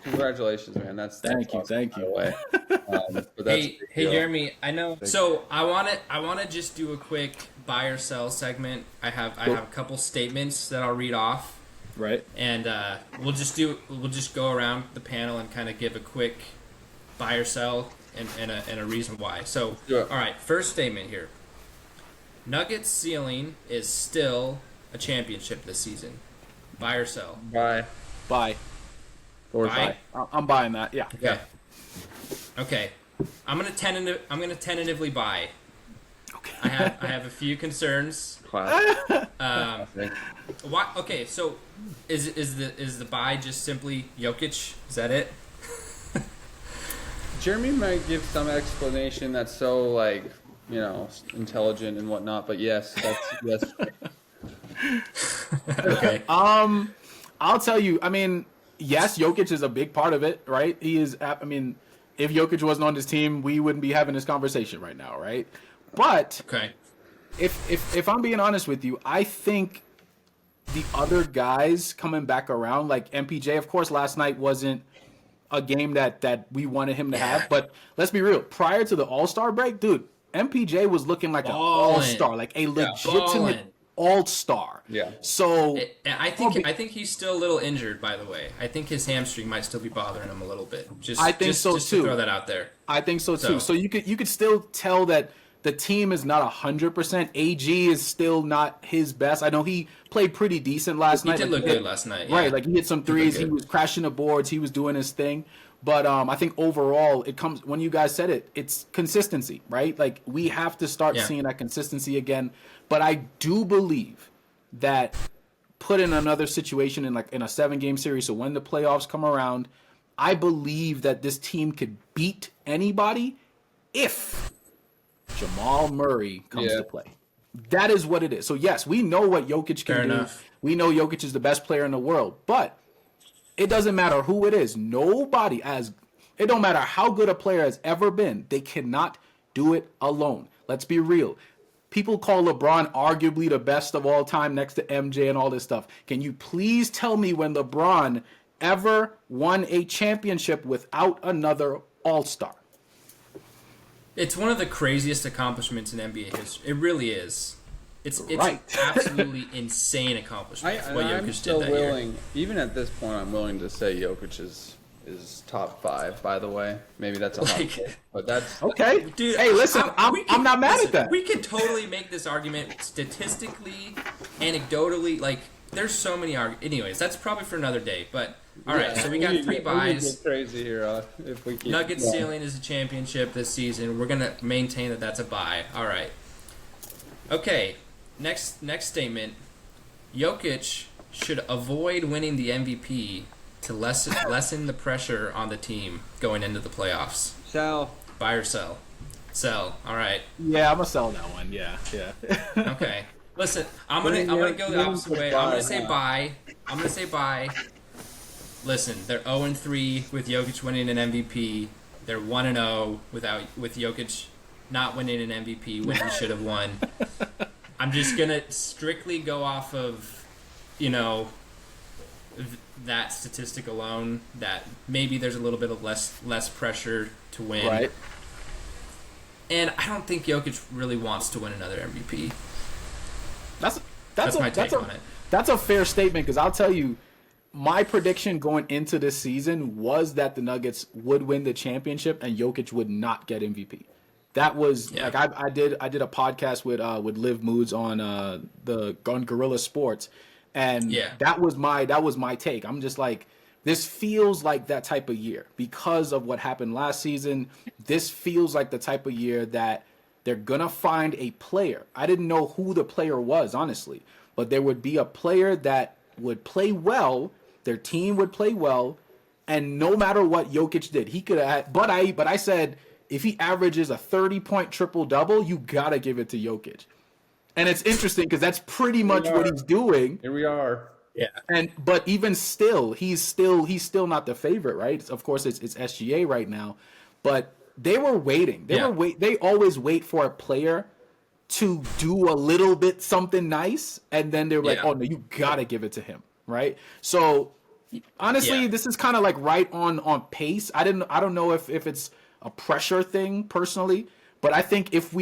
congratulations, man. Thank you. Hey, Jeremy, I know. So I want to just do a quick buy or sell segment. I have a couple statements that I'll read off. Right. And we'll just go around the panel and kind of give a quick buy or sell and a reason why. So, all right, first statement here. Nuggets ceiling is still a championship this season. Buy or sell? Buy. Buy. I'm buying that. Yeah. Okay. I'm gonna tentatively buy. Okay. I have a few concerns. Why? Okay. So, is the buy just simply Jokic? Is that it? Jeremy might give some explanation that's so like, intelligent and whatnot, but yes, yes. Okay. I'll tell you. I mean, yes, Jokic is a big part of it, right? He is. I mean, if Jokic wasn't on this team, we wouldn't be having this conversation right now, right? But Okay. if I'm being honest with you, I think the other guys coming back around, like MPJ, of course, last night wasn't a game that we wanted him to have. But let's be real. Prior to the All-Star break, dude, MPJ was looking like an all-star, like a legitimate all-star. Yeah. So I think he's still a little injured, by the way. I think his hamstring might still be bothering him a little bit. I think so just too. To throw that out there. I think so too. So you could still tell that the team is not 100%. AG is still not his best. I know he played pretty decent last night. He did look good last night. Right, Yeah. like he hit some threes. He was crashing the boards. He was doing his thing. But I think overall, it comes when you guys said it. It's consistency, right? Like we have to start seeing that consistency again. But I do believe that put in another situation in a 7-game series. So when the playoffs come around, I believe that this team could beat anybody if Jamal Murray comes to play. That is what it is. So yes, we know what Jokic can Fair do. enough. We know Jokic is the best player in the world, but it doesn't matter who it is. It don't matter how good a player has ever been. They cannot do it alone. Let's be real. People call LeBron arguably the best of all time next to MJ and all this stuff. Can you please tell me when LeBron ever won a championship without another All-Star? It's one of the craziest accomplishments in NBA history. It really is. It's Right. absolutely insane accomplishment. What I'm Jokic still did that year. willing, even at this point, I'm willing to say Jokic is top 5. By the way, maybe that's a hot Like- take, but that's Okay. Dude, hey, listen, we I'm not mad at that. We could totally make this argument statistically, anecdotally. Like, there's so many arguments. Anyways, that's probably for another day. But all right, so we got 3 buys. We get crazy here if we keep Nuggets going. ceiling is a championship this season. We're gonna maintain that that's a buy. All right. Okay. Next statement. Jokic should avoid winning the MVP to lessen the pressure on the team going into the playoffs. Sal. Buy or sell? Sell. All right. Yeah, I'm gonna sell that one. Yeah. Okay. Listen, I'm gonna go the opposite way. I'm gonna say buy. Listen, they're 0-3 with Jokic winning an MVP. They're 1-0 with Jokic not winning an MVP when he should have won. I'm just gonna strictly go off of, that statistic alone. That maybe there's a little bit of less pressure to win. Right. And I don't think Jokic really wants to win another MVP. That's my take on it. That's a fair statement because I'll tell you, my prediction going into this season was that the Nuggets would win the championship and Jokic would not get MVP. That was like I did a podcast with Liv Moods on Gorilla Sports, and that was my take. I'm just like, this feels like that type of year because of what happened last season. This feels like the type of year that they're gonna find a player. I didn't know who the player was, honestly, but there would be a player that would play well. Their team would play well, and no matter what Jokic did, he could have. But I said, if he averages a 30-point triple-double, you gotta give it to Jokic. And it's interesting because that's pretty much what he's doing. Here we are. Yeah. But even still, he's still not the favorite, right? Of course, it's SGA right now, but they were waiting. They always wait for a player to do a little bit something nice, and then they're like, "Oh no, you gotta give it to him," right? So honestly, this is kind of like right on pace. I don't know if it's a pressure thing personally, but I think if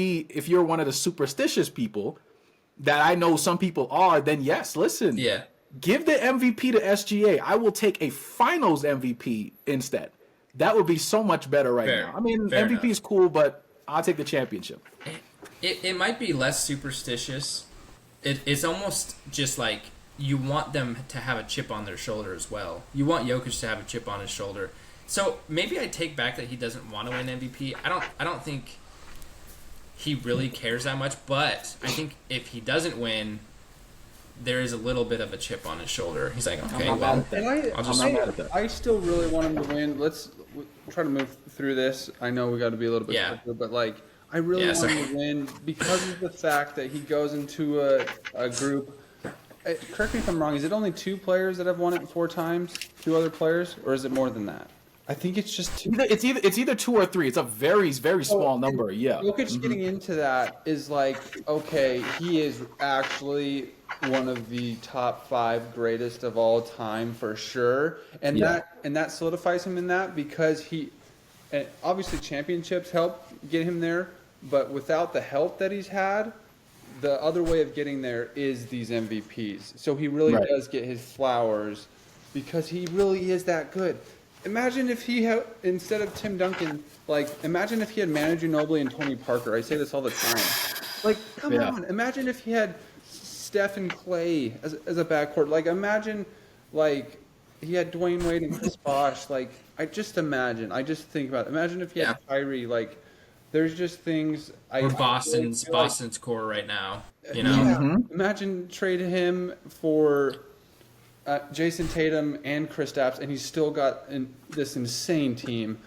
you're one of the superstitious people that I know some people are, then yes, listen, give the MVP to SGA. I will take a Finals MVP instead. That would be so much better right now. I mean, MVP is cool, but I'll take the championship. It might be less superstitious. It's almost just like you want them to have a chip on their shoulder as well. You want Jokic to have a chip on his shoulder. So maybe I take back that he doesn't want to win MVP. I don't think he really cares that much, but I think if he doesn't win, there is a little bit of a chip on his shoulder. He's like, okay, well, I still really want him to win. try to move through this. I know we got to be a little bit quicker, but like I really want him to win because of the fact that he goes into a group. Correct me if I'm wrong. Is it only 2 players that have won it 4 times? 2 other players, or is it more than that? I think it's just 2. It's either 2 or 3. It's a very small number. Yeah. Jokic getting into that is like, okay, he is actually one of the top 5 greatest of all time for sure, and that solidifies him in that because and obviously championships help get him there, but without the help that he's had, the other way of getting there is these MVPs. So he really does get his flowers because he really is that good. Imagine if he had, instead of Tim Duncan, like, imagine if he had Manu Ginobili and Tony Parker. I say this all the time. Like, come on. Imagine if he had Steph and Clay as a backcourt. Like, imagine, like, he had Dwayne Wade and Chris Bosh. Like, I just think about it. Imagine if he had Kyrie. Like, there's just things. Or Boston's core right now. You know. Yeah. Imagine trading him for Jason Tatum and Kristaps, and he's still got this insane team.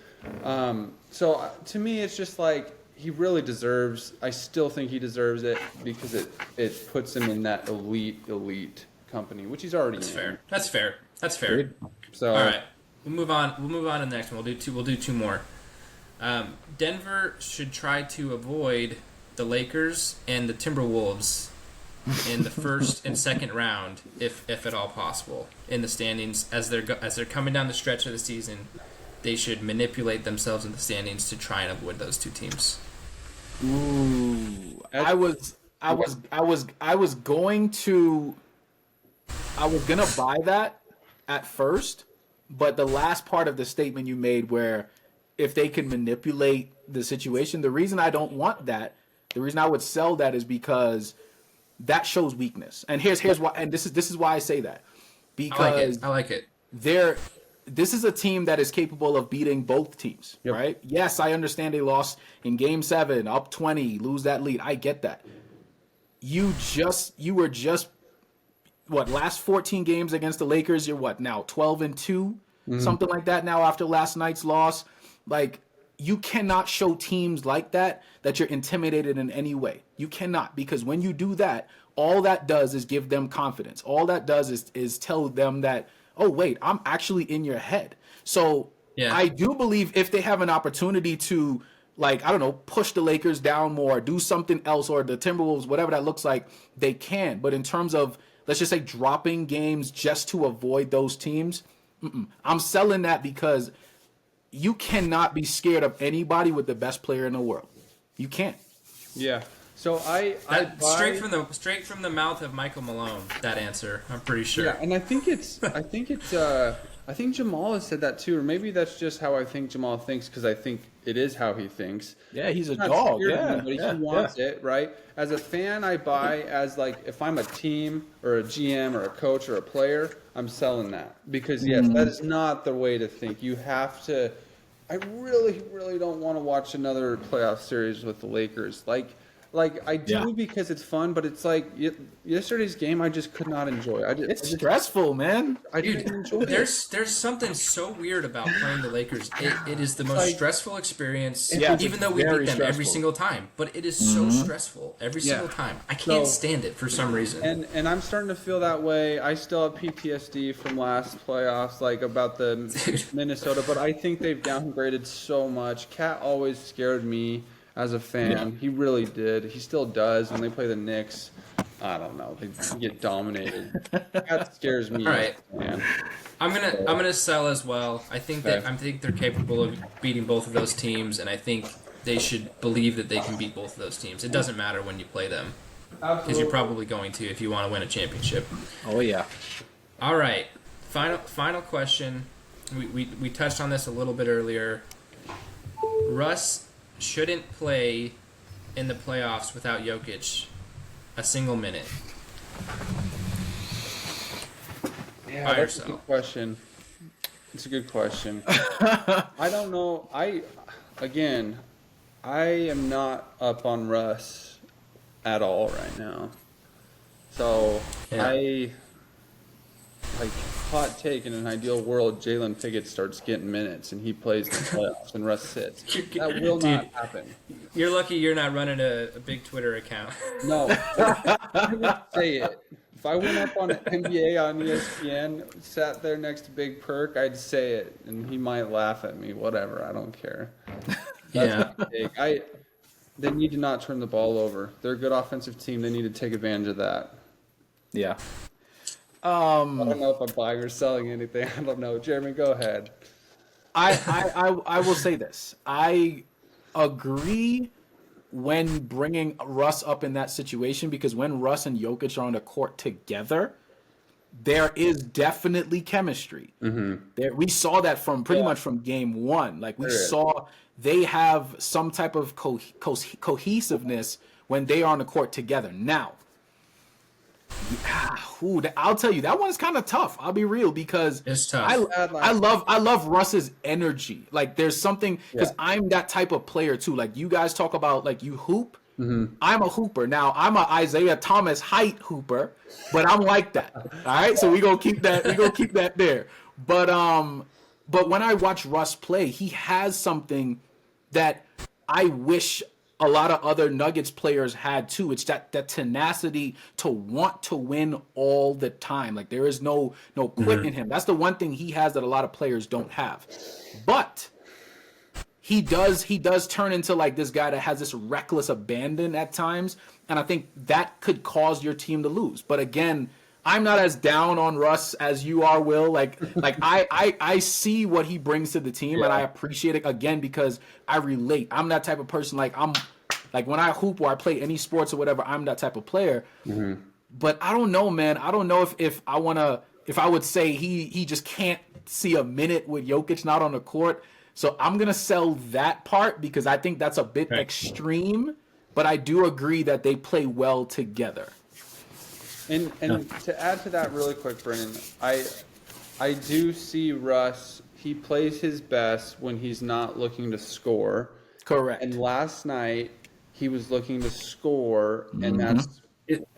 So to me, it's just like he really deserves. I still think he deserves it because it puts him in that elite company, which he's already in. That's fair. So all right, we'll move on to the next one. We'll do 2 more. Denver should try to avoid the Lakers and the Timberwolves in the first and second round, if at all possible, in the standings as they're coming down the stretch of the season. They should manipulate themselves in the standings to try and avoid those 2 teams. Ooh, I was gonna buy that at first, but the last part of the statement you made, where if they can manipulate the situation, the reason I don't want that, the reason I would sell that is because that shows weakness. And here's why. And this is why I say that, because I like it. This is a team that is capable of beating both teams, right? Yes, I understand they lost in Game 7, up 20, lose that lead. I get that. You were just last 14 games against the Lakers. You're what now, 12-2, something like that now after last night's loss. Like, you cannot show teams like that you're intimidated in any way. You cannot, because when you do that, all that does is give them confidence. All that does is tell them that, oh, wait, I'm actually in your head. So I do believe if they have an opportunity to, like, I don't know, push the Lakers down more, do something else, or the Timberwolves, whatever that looks like, they can. But in terms of, let's just say, dropping games just to avoid those teams, I'm selling that because you cannot be scared of anybody with the best player in the world. You can't. Yeah. So I straight from the mouth of Michael Malone. That answer, I'm pretty sure. Yeah, and I think Jamal has said that too, or maybe that's just how I think Jamal thinks, because I think it is how he thinks. Yeah, he's a dog. Yeah, but he wants it, right? As a fan, I buy. As like, if I'm a team or a GM or a coach or a player, I'm selling that, because yes, that is not the way to think. You have to. I really, really don't want to watch another playoff series with the Lakers. Like I do because it's fun, but it's like yesterday's game I just could not enjoy. It's stressful, man. I didn't enjoy it. There's something so weird about playing the Lakers. It is the most stressful experience, even though we beat them every single time. But it is so stressful every single time. I can't stand it for some reason. And I'm starting to feel that way. I still have PTSD from last playoffs, like about the Minnesota. But I think they've downgraded so much. Cat always scared me as a fan. He really did. He still does. When they play the Knicks, I don't know. They get dominated. That scares me. All right, man. I'm gonna sell as well. I think they're capable of beating both of those teams, and I think they should believe that they can beat both of those teams. It doesn't matter when you play them, because you're probably going to if you want to win a championship. Oh yeah. All right, final question. We touched on this a little bit earlier. Russ shouldn't play in the playoffs without Jokic a single minute. Yeah, that's a good question. It's a good question. I don't know. I am not up on Russ at all right now. So hot take, in an ideal world, Jalen Pickett starts getting minutes and he plays in the playoffs and Russ sits. That will not happen. You're lucky you're not running a big Twitter account. No, I would say it. If I went up on NBA on ESPN, sat there next to Big Perk, I'd say it, and he might laugh at me. Whatever, I don't care. That's my take. They need to not turn the ball over. They're a good offensive team. They need to take advantage of that. Yeah. I don't know if I'm buying or selling anything. I don't know. Jeremy, go ahead. I will say this. I agree when bringing Russ up in that situation, because when Russ and Jokic are on the court together, there is definitely chemistry. There, we saw that from pretty much from game one. Like we saw they have some type of cohesiveness when they are on the court together. Now, I'll tell you, that one is kind of tough. I'll be real, because it's tough. I love Russ's energy. Like there's something, because I'm that type of player too. Like you guys talk about like you hoop. I'm a hooper. Now I'm a Isaiah Thomas height hooper, but I'm like that. All right, so we gonna keep that. We gonna keep that there. But when I watch Russ play, he has something that I wish a lot of other Nuggets players had too. It's that tenacity to want to win all the time. Like there is no quit in him. That's the one thing he has that a lot of players don't have. But he does turn into like this guy that has this reckless abandon at times, and I think that could cause your team to lose. But again, I'm not as down on Russ as you are, Will. Like I see what he brings to the team, and I appreciate it again because I relate. I'm that type of person. Like when I hoop or I play any sports or whatever, I'm that type of player. But I don't know, man. I don't know if I would say he just can't see a minute with Jokic not on the court. So I'm gonna sell that part because I think that's a bit extreme. But I do agree that they play well together. And to add to that really quick, Brennan, I do see Russ. He plays his best when he's not looking to score. Correct. And last night he was looking to score, and that's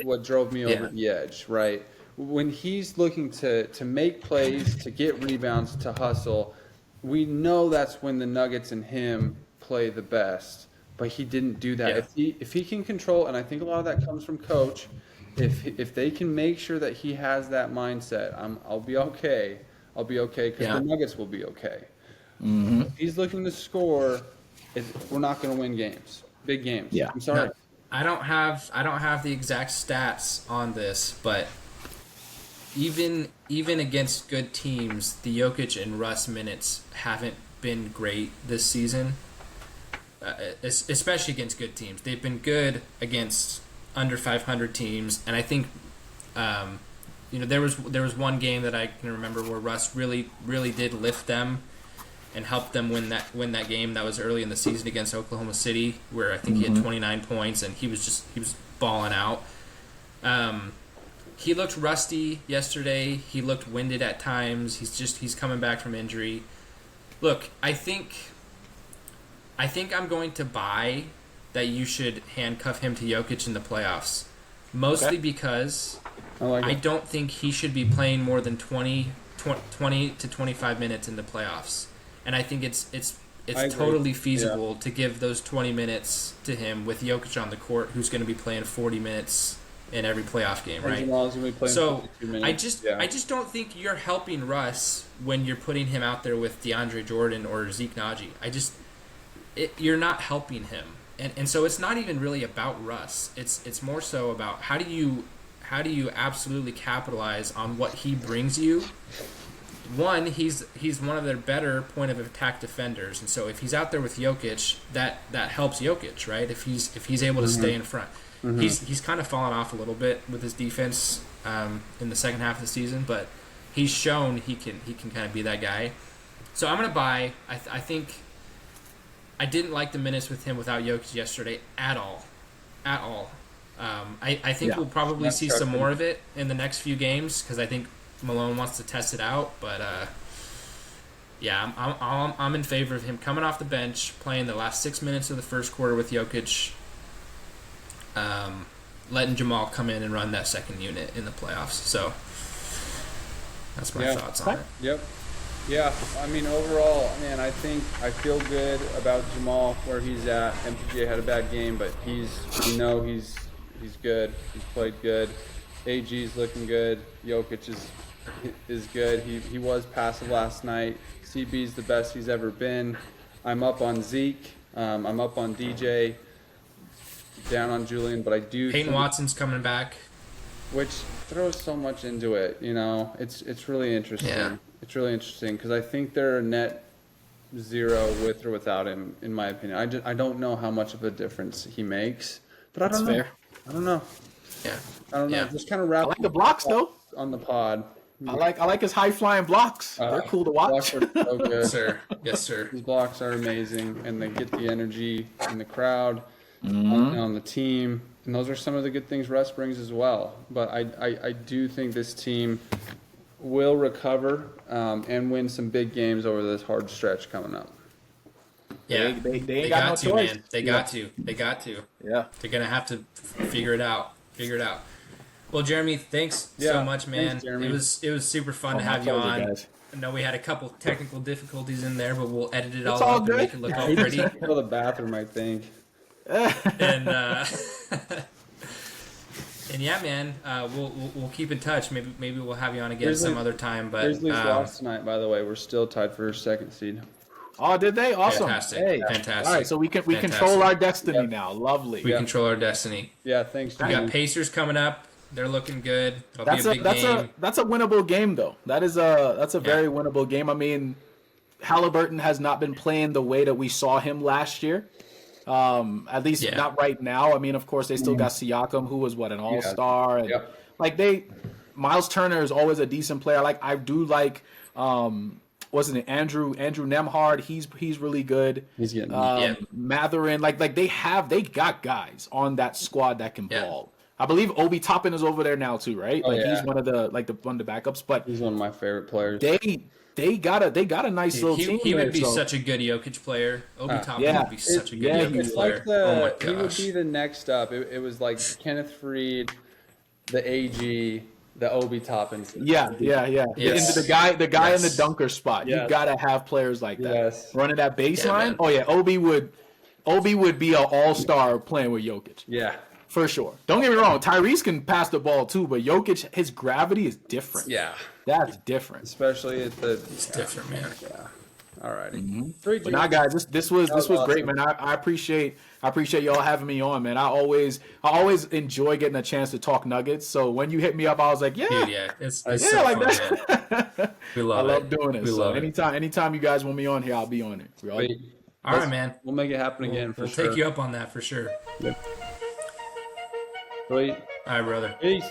what drove me over the edge. Right. When he's looking to make plays, to get rebounds, to hustle, we know that's when the Nuggets and him play the best. But he didn't do that. If he can control, and I think a lot of that comes from coach. If they can make sure that he has that mindset, I'll be okay. I'll be okay because the Nuggets will be okay. If he's looking to score, we're not going to win games, big games. Yeah, I'm sorry. No, I don't have the exact stats on this, but even against good teams, the Jokic and Russ minutes haven't been great this season. Especially against good teams, they've been good against under 500 teams, and I think there was one game that I can remember where Russ really did lift them and help them win that game. That was early in the season against Oklahoma City, where I think he had 29 points and he was balling out. He looked rusty yesterday. He looked winded at times. He's coming back from injury. Look, I think I'm going to buy that you should handcuff him to Jokic in the playoffs. Mostly because I don't think he should be playing more than 20 to 25 minutes in the playoffs. And I think it's totally feasible to give those 20 minutes to him with Jokic on the court, who's going to be playing 40 minutes in every playoff game, right? So I just don't think you're helping Russ when you're putting him out there with DeAndre Jordan or Zeke Naji. You're not helping him. And so it's not even really about Russ. It's more so about how do you absolutely capitalize on what he brings you. One, he's one of their better point of attack defenders, and so if he's out there with Jokic, that helps Jokic, right? If he's able to stay in front, he's kind of fallen off a little bit with his defense in the second half of the season, but he's shown he can kind of be that guy. So I'm gonna buy. I think. I didn't like the minutes with him without Jokic yesterday at all. I think we'll probably see some more of it in the next few games because I think Malone wants to test it out. But I'm in favor of him coming off the bench, playing the last 6 minutes of the first quarter with Jokic, letting Jamal come in and run that second unit in the playoffs. So That's my thoughts on it. Yep. Yeah, I mean, overall, man, I feel good about Jamal where he's at. MPJ had a bad game, but he's good. He's played good. AG's looking good. Jokic is good. He was passive last night. CB's the best he's ever been. I'm up on Zeke. I'm up on DJ. Down on Julian, but I do. Peyton Watson's coming back, which throws so much into it. It's really interesting. Yeah. It's really interesting because I think they're a net zero with or without him, in my opinion. I don't know how much of a difference he makes, but I don't know. Fair. I don't know. Yeah. I don't know. Yeah. Just kind of wrap. I like the blocks though. On the pod. I like his high flying blocks. They're cool to watch. Blocks are so good. Yes, sir. Yes, sir. His blocks are amazing, and they get the energy in the crowd, on the team, and those are some of the good things Russ brings as well. But I do think this team will recover and win some big games over this hard stretch coming up. Yeah, They ain't got no to, choice. man. They got to. They got to. Yeah. They're gonna have to figure it out. Well, Jeremy, thanks so much, man. Thanks, Jeremy. It was super fun to my have you pleasure, on. guys. I know we had a couple technical difficulties in there, but we'll edit it all all up good. and make it look all He just pretty. had to go to the bathroom, I think. And and yeah, man, we'll keep in touch. Maybe we'll have you on again some other time. But Grizzlies lost tonight, by the way. We're still tied for second seed. Oh, did they? Awesome. Fantastic. Hey. Fantastic. All right, so we Fantastic. control our destiny now. Lovely. We control our destiny. Yeah, thanks. We got Pacers coming up. They're looking good. It'll be a big game. That's a winnable game though. That's a very winnable game. I mean, Halliburton has not been playing the way that we saw him last year. At least not right now. I mean, of course, they still got Siakam, who was an all-star, and Miles Turner is always a decent player. I do like wasn't it Andrew Nemhard? He's really good. He's getting Matherin. They got guys on that squad that can ball. I believe Obi Toppin is over there now too, right? He's one of the backups. But he's one of my favorite players. They got a nice little team. He would be so. such a good Jokic player. Obi Toppin would be such a good Jokic player. Oh my gosh. He would be the next up. It was like Kenneth Freed, the AG, the Obi Toppin. Yeah. Yes. Into the guy in the dunker spot. You gotta have players like that running that baseline. Obi would be an all-star playing with Jokic. Yeah. For sure. Don't get me wrong. Tyrese can pass the ball too, but Jokic, his gravity is different. Yeah. That's different. Especially at the. It's different, man. Yeah. All righty. But now, guys, this was great, man. I appreciate y'all having me on, man. I always enjoy getting a chance to talk Nuggets. So when you hit me up, I was like, Dude, yeah, it's so like fun, that. man. We love it. I love doing it. We so love it. anytime you guys want me on here, I'll be on it. All right, man. We'll make it happen again for We'll sure. take you up on that for sure. Sweet. All right, brother. Peace.